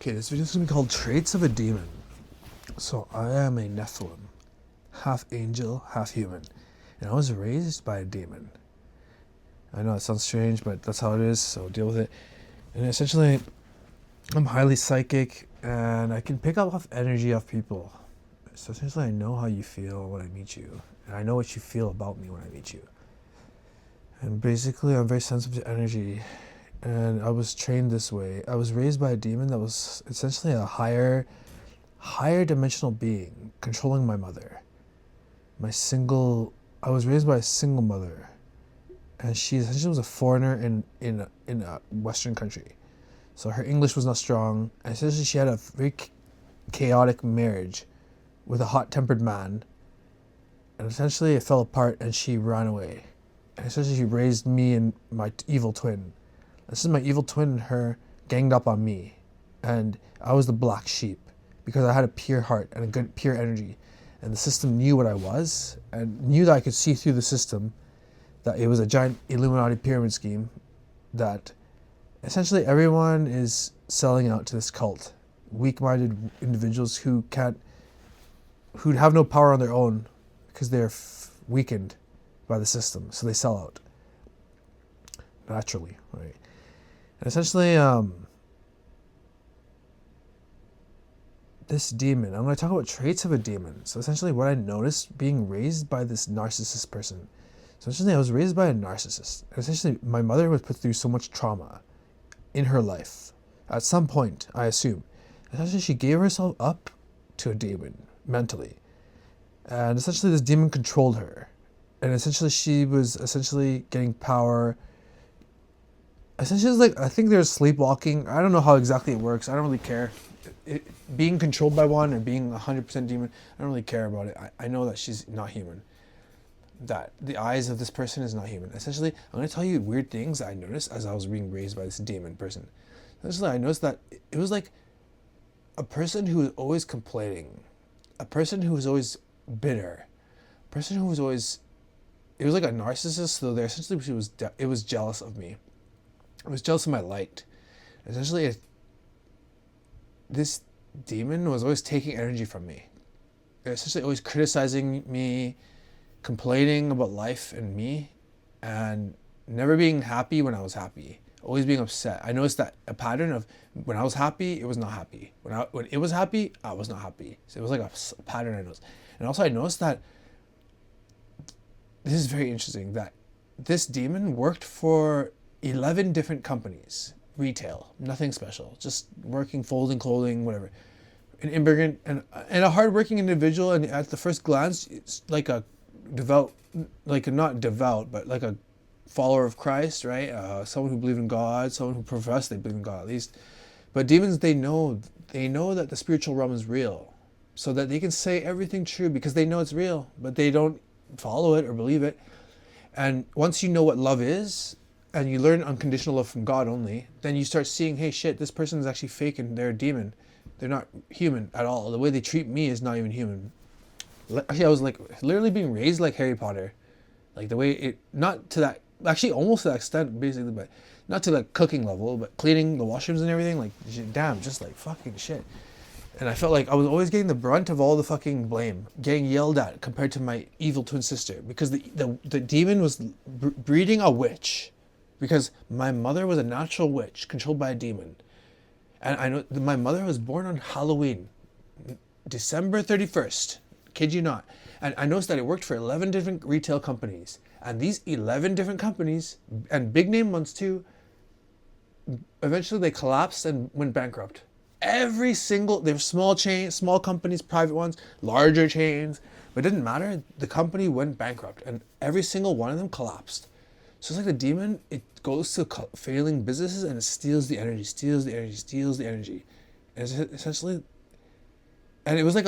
Okay, this video is going to be called Traits of a Demon. So, I am a Nephilim, half angel, half human. And I was raised by a demon. I know it sounds strange, but that's how it is, so deal with it. And essentially, I'm highly psychic, and I can pick up off energy of people. So essentially, I know how you feel when I meet you. And I know what you feel about me when I meet you. And basically, I'm very sensitive to energy. And I was trained this way. I was raised by a demon that was essentially a higher dimensional being controlling my mother. I was raised by a single mother, and she essentially was a foreigner in a Western country. So her English was not strong, and essentially she had a very chaotic marriage with a hot-tempered man, and essentially it fell apart and she ran away. And essentially she raised me and my evil twin. This is my evil twin and her ganged up on me, and I was the black sheep because I had a pure heart and a good pure energy, and the system knew what I was and knew that I could see through the system, that it was a giant Illuminati pyramid scheme, that essentially everyone is selling out to this cult, weak-minded individuals who have no power on their own because they're weakened by the system, so they sell out naturally, right? And essentially, this demon, I'm going to talk about traits of a demon. So essentially what I noticed being raised by this narcissist person. So essentially I was raised by a narcissist. And essentially my mother was put through so much trauma in her life. At some point, I assume. Essentially she gave herself up to a demon mentally. And essentially this demon controlled her. And essentially she was essentially getting power. Essentially, it's like, I think there's sleepwalking. I don't know how exactly it works. I don't really care. Being controlled by one or being 100% demon, I don't really care about it. I know that she's not human. That the eyes of this person is not human. Essentially, I'm going to tell you weird things that I noticed as I was being raised by this demon person. Essentially, I noticed that it was like a person who was always complaining. A person who was always bitter. A person who was always... It was like a narcissist, though. Essentially, it was jealous of me. I was jealous of my light. Essentially, this demon was always taking energy from me. Essentially, always criticizing me, complaining about life and me, and never being happy when I was happy. Always being upset. I noticed that a pattern of when I was happy, it was not happy. When it was happy, I was not happy. So it was like a pattern I noticed. And also, I noticed that this is very interesting. That this demon worked for 11 different companies, retail, nothing special, just working, folding clothing, whatever. An immigrant and a hardworking individual, and at the first glance, it's like a devout, not devout, but like a follower of Christ, right? Someone who believed in God, someone who professed they believe in God at least. But demons, they know that the spiritual realm is real, so that they can say everything true because they know it's real, but they don't follow it or believe it. And once you know what love is, and you learn unconditional love from God only, then you start seeing, hey, shit, this person is actually fake and they're a demon. They're not human at all. The way they treat me is not even human. Actually, I was like literally being raised like Harry Potter. Like the way it, not to that, actually almost to that extent, basically, but not to the cooking level, but cleaning the washrooms and everything, like, damn, just like fucking shit. And I felt like I was always getting the brunt of all the fucking blame, getting yelled at compared to my evil twin sister, because the demon was breeding a witch. Because my mother was a natural witch controlled by a demon. And I know my mother was born on Halloween, December 31st. Kid you not. And I noticed that it worked for 11 different retail companies. And these 11 different companies, and big name ones too, eventually they collapsed and went bankrupt. Every single, they were small chains, small companies, private ones, larger chains. But it didn't matter. The company went bankrupt. And every single one of them collapsed. So it's like the demon, it goes to failing businesses and it steals the energy. And it's essentially, and it was like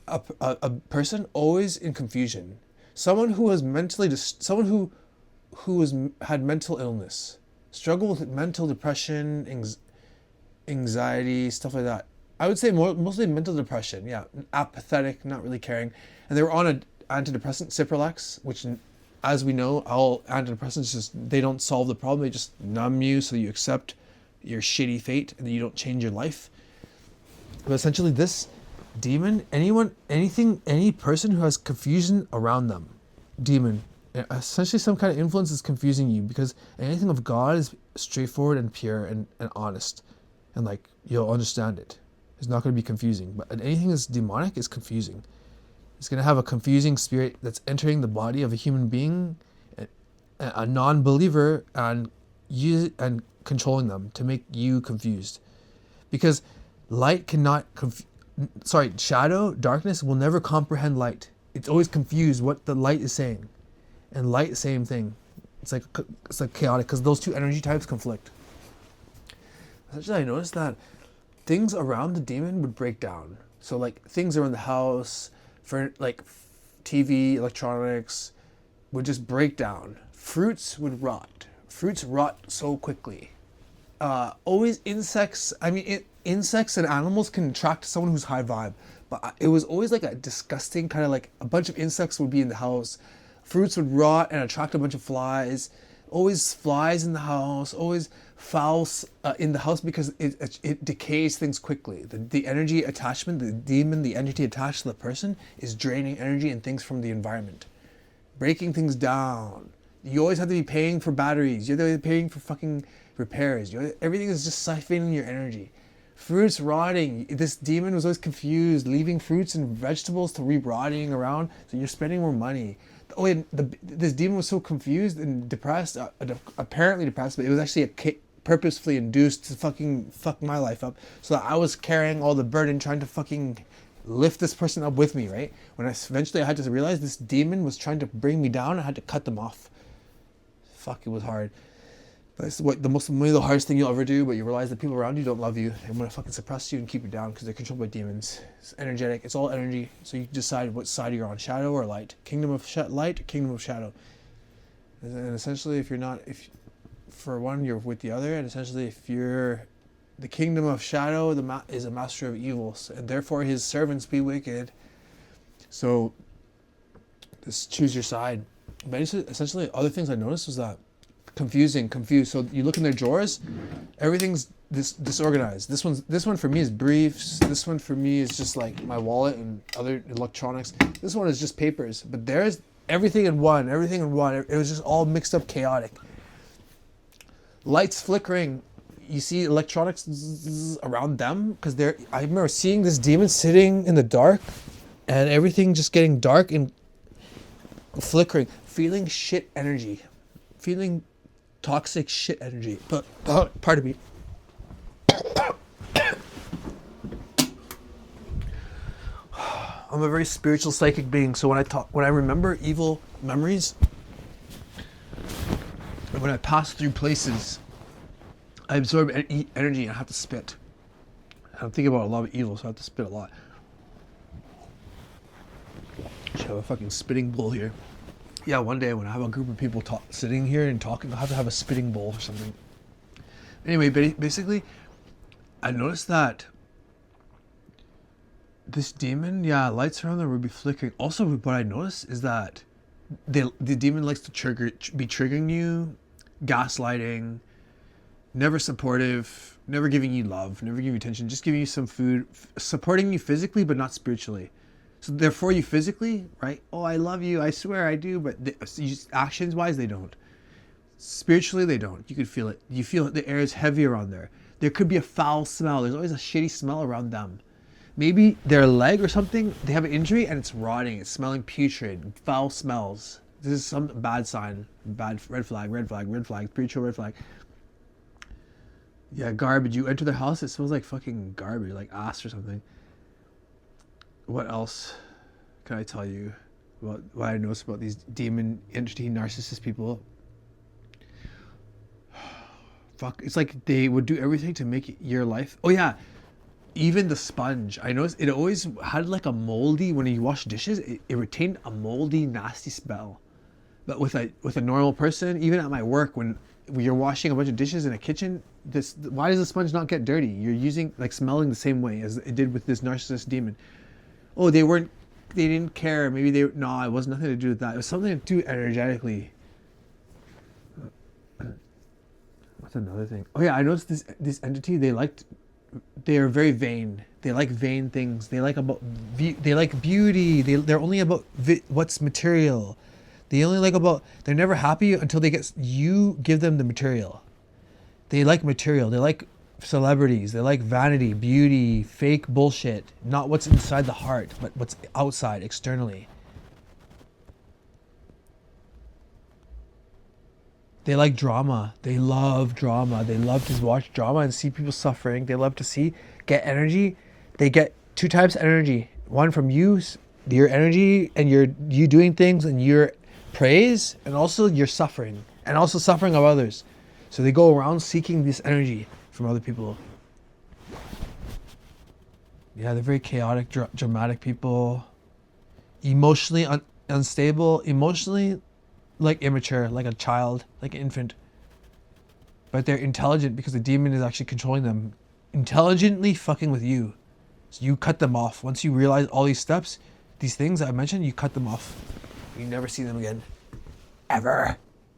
a person always in confusion. Someone who was someone who had mental illness, struggled with mental depression, anxiety, stuff like that. I would say mostly mental depression, yeah. Apathetic, not really caring. And they were on an antidepressant, Ciprolex, which... As we know, all antidepressants they don't solve the problem. They just numb you so you accept your shitty fate and you don't change your life. But essentially, this demon, any person who has confusion around them, demon, essentially some kind of influence is confusing you, because anything of God is straightforward and pure and honest, and like you'll understand it. It's not going to be confusing. But anything that's demonic is confusing. It's going to have a confusing spirit that's entering the body of a human being, a non-believer, and controlling them to make you confused. Because light cannot shadow, darkness will never comprehend light. It's always confused what the light is saying. And light, same thing. It's like chaotic, because those two energy types conflict. Essentially, I noticed that things around the demon would break down. So like things around the house, for like TV, electronics, would just break down. Fruits would rot. Fruits rot so quickly. Always insects. I mean, insects and animals can attract someone who's high vibe. But it was always like a disgusting kind of like a bunch of insects would be in the house. Fruits would rot and attract a bunch of flies. Always flies in the house. Always fouls in the house, because it decays things quickly. The energy attachment, the demon, the entity attached to the person is draining energy and things from the environment. Breaking things down. You always have to be paying for batteries. You're always paying for fucking repairs. Everything is just siphoning your energy. Fruits rotting. This demon was always confused, leaving fruits and vegetables to be rotting around, so you're spending more money. This demon was so confused and depressed, apparently depressed, but it was actually purposefully induced to fucking fuck my life up, so that I was carrying all the burden, trying to fucking lift this person up with me, right? When eventually I had to realize this demon was trying to bring me down, I had to cut them off. Fuck, it was hard. But it's one of the hardest thing you'll ever do, but you realize that people around you don't love you and want to fucking suppress you and keep you down, because they're controlled by demons. It's energetic. It's all energy. So you decide what side you're on, shadow or light. Kingdom of light, kingdom of shadow. And essentially, for one, you're with the other, and essentially if you're the kingdom of shadow, is a master of evils, and therefore his servants be wicked. So just choose your side. But essentially, other things I noticed was that confused. So you look in their drawers, everything's disorganized. This one for me is briefs. This one for me is just like my wallet and other electronics. This one is just papers. But there's everything in one. It was just all mixed up, chaotic. Lights flickering. You see electronics around them, because I remember seeing this demon sitting in the dark, and everything just getting dark and flickering, feeling shit energy, feeling toxic shit energy. But pardon me. I'm a very spiritual psychic being, so when I remember evil memories, when I pass through places, I absorb energy and I have to spit. I'm thinking about a lot of evil, so I have to spit a lot. I should have a fucking spitting bowl here. Yeah, one day when I have a group of people sitting here and talking, I'll have to have a spitting bowl or something. Anyway, basically, I noticed that this demon, lights around there would be flickering. Also, what I noticed is that the demon likes to be triggering you, gaslighting, never supportive, never giving you love, never giving you attention, just giving you some food, supporting you physically but not spiritually. So therefore you physically, right? Oh, I love you, I swear I do, but actions wise they don't. Spiritually they don't. You could feel it. You feel the air is heavy around there. There could be a foul smell. There's always a shitty smell around them. Maybe their leg or something, they have an injury and it's rotting, it's smelling putrid, foul smells. This is some bad sign, red flag, spiritual red flag. Yeah, garbage. You enter the house, it smells like fucking garbage, like ass or something. What else can I tell you about what I noticed about these demon entity narcissist people? Fuck, it's like they would do everything to make your life. Oh yeah, even the sponge. I noticed it always had like a moldy, when you wash dishes, it retained a moldy, nasty smell. But with a normal person, even at my work, when you're washing a bunch of dishes in a kitchen, why does the sponge not get dirty? You're smelling the same way as it did with this narcissist demon. Oh, they didn't care. Maybe it was nothing to do with that. It was something to do energetically. What's another thing? Oh yeah, I noticed this entity, they are very vain. They like vain things. They like they like beauty. They're only about what's material. They only like about. They're never happy until you give them the material. They like material. They like celebrities. They like vanity, beauty, fake bullshit. Not what's inside the heart, but what's outside, externally. They like drama. They love drama. They love to watch drama and see people suffering. They love to get energy. They get 2 types of energy. One from you, your energy, and you doing things, and your praise, and also your suffering, and also suffering of others. So they go around seeking this energy from other people. Yeah, they're very chaotic, dramatic people. Emotionally unstable. Emotionally, like immature, like a child, like an infant. But they're intelligent because the demon is actually controlling them. Intelligently fucking with you. So you cut them off. Once you realize all these steps, these things that I mentioned, you cut them off. You never see them again. Ever.